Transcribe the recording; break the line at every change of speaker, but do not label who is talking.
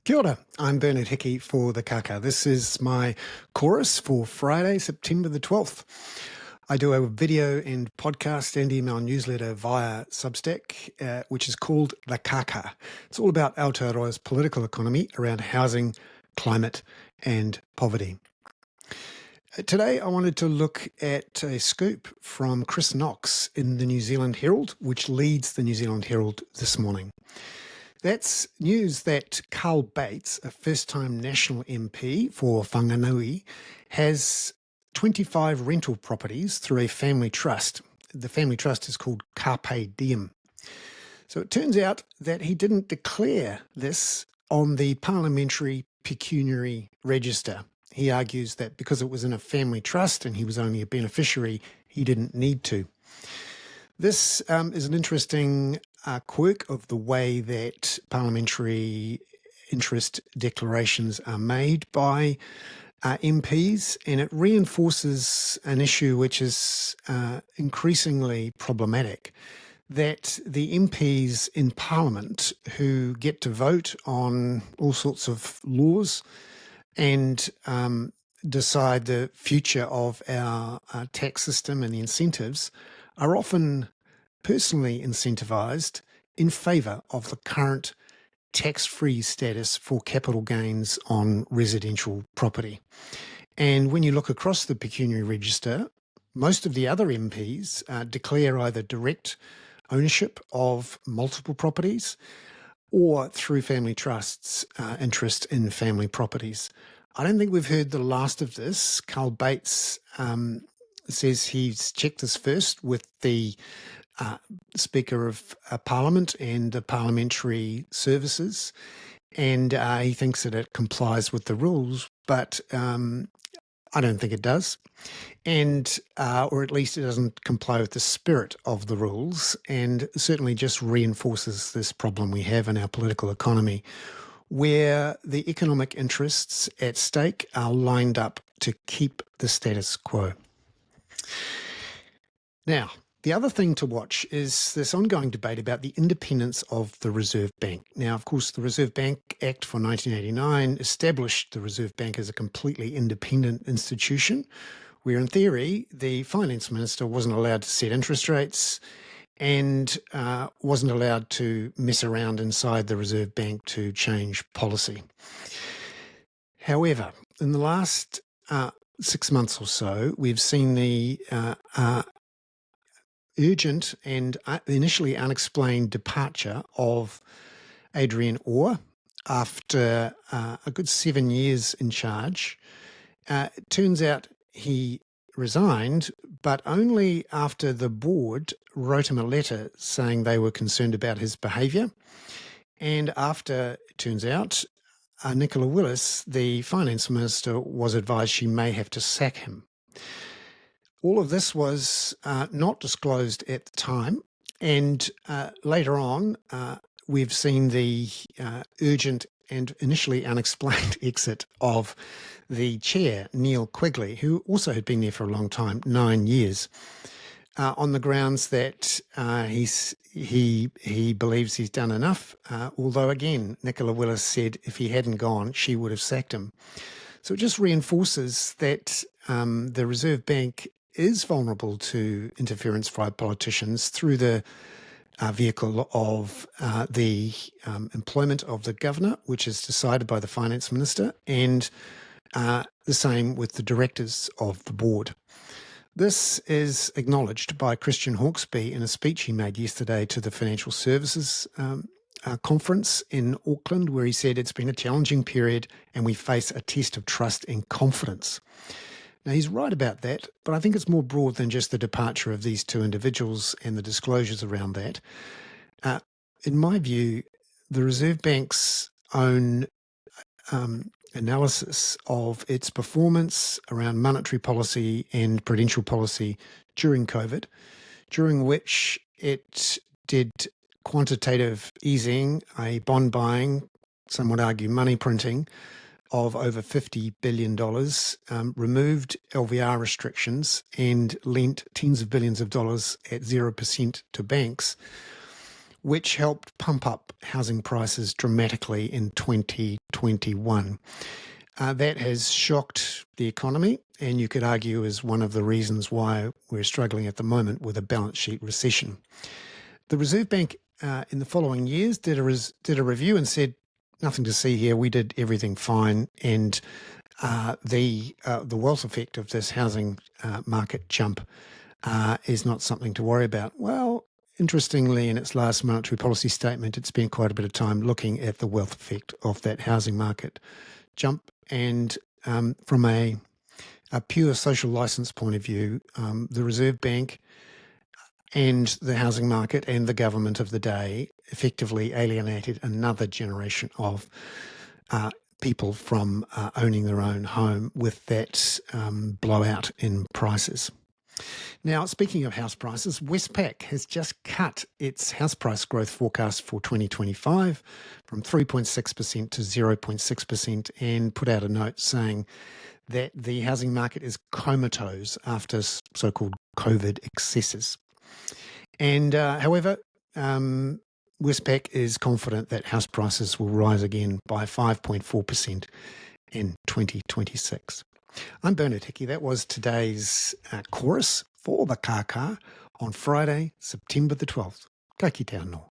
Kia ora, I'm Bernard Hickey for the Kaka. This is my chorus for Friday, September the 12th. I do a video and podcast and email newsletter via Substack, which is called The Kaka. It's all about Aotearoa's political economy around housing, climate and poverty. Today I wanted to look at a scoop from Chris Knox in the New Zealand Herald, which leads the New Zealand Herald this morning. That's news that Carl Bates, a first-time National MP for Whangānui, has 25 rental properties through a family trust. The family trust is called Carpe Diem. So it turns out that he didn't declare this on the Parliamentary pecuniary register. He argues that because it was in a family trust and he was only a beneficiary, he didn't need to. This is an interesting quirk of the way that parliamentary interest declarations are made by MPs, and it reinforces an issue which is increasingly problematic, that the MPs in Parliament who get to vote on all sorts of laws and decide the future of our tax system and the incentives are often personally incentivised in favour of the current tax-free status for capital gains on residential property. And when you look across the pecuniary register, most of the other MPs declare either direct ownership of multiple properties or through family trusts interest in family properties. I don't think we've heard the last of this. Carl Bates says he's checked this first with the Speaker of Parliament and the Parliamentary Services, and he thinks that it complies with the rules, but I don't think it does, and or at least it doesn't comply with the spirit of the rules, and certainly just reinforces this problem we have in our political economy, where the economic interests at stake are lined up to keep the status quo. Now, the other thing to watch is this ongoing debate about the independence of the Reserve Bank. Now, of course, the Reserve Bank Act for 1989 established the Reserve Bank as a completely independent institution, where in theory, the Finance Minister wasn't allowed to set interest rates and wasn't allowed to mess around inside the Reserve Bank to change policy. However, in the last 6 months or so, we've seen the urgent and initially unexplained departure of Adrian Orr after a good 7 years in charge. It turns out he resigned, but only after the board wrote him a letter saying they were concerned about his behaviour, and after, it turns out, Nicola Willis, the Finance Minister, was advised she may have to sack him. All of this was not disclosed at the time, and later on we've seen the urgent and initially unexplained exit of the chair, Neil Quigley, who also had been there for a long time, 9 years, on the grounds that he believes he's done enough, although again, Nicola Willis said if he hadn't gone, she would have sacked him. So it just reinforces that the Reserve Bank is vulnerable to interference by politicians through the vehicle of the employment of the governor, which is decided by the finance minister, and the same with the directors of the board. This is acknowledged by Christian Hawkesby in a speech he made yesterday to the Financial Services conference in Auckland, where he said it's been a challenging period and we face a test of trust and confidence. Now, he's right about that, but I think it's more broad than just the departure of these two individuals and the disclosures around that. In my view, the Reserve Bank's own analysis of its performance around monetary policy and prudential policy during COVID, during which it did quantitative easing, a bond buying, some would argue money printing, of over $50 billion, removed LVR restrictions and lent tens of billions of dollars at 0% to banks, which helped pump up housing prices dramatically in 2021. That has shocked the economy, and you could argue is one of the reasons why we're struggling at the moment with a balance sheet recession. The Reserve Bank in the following years did a review and said, nothing to see here, we did everything fine, and the wealth effect of this housing market jump is not something to worry about. Well, interestingly, in its last monetary policy statement, it spent quite a bit of time looking at the wealth effect of that housing market jump. And from a pure social license point of view, the Reserve Bank and the housing market and the government of the day effectively alienated another generation of people from owning their own home with that blowout in prices. Now, speaking of house prices, Westpac has just cut its house price growth forecast for 2025 from 3.6% to 0.6% and put out a note saying that the housing market is comatose after so-called COVID excesses. And however, Westpac is confident that house prices will rise again by 5.4% in 2026. I'm Bernard Hickey. That was today's chorus for the Kaka on Friday, September the 12th. Ka kite anō.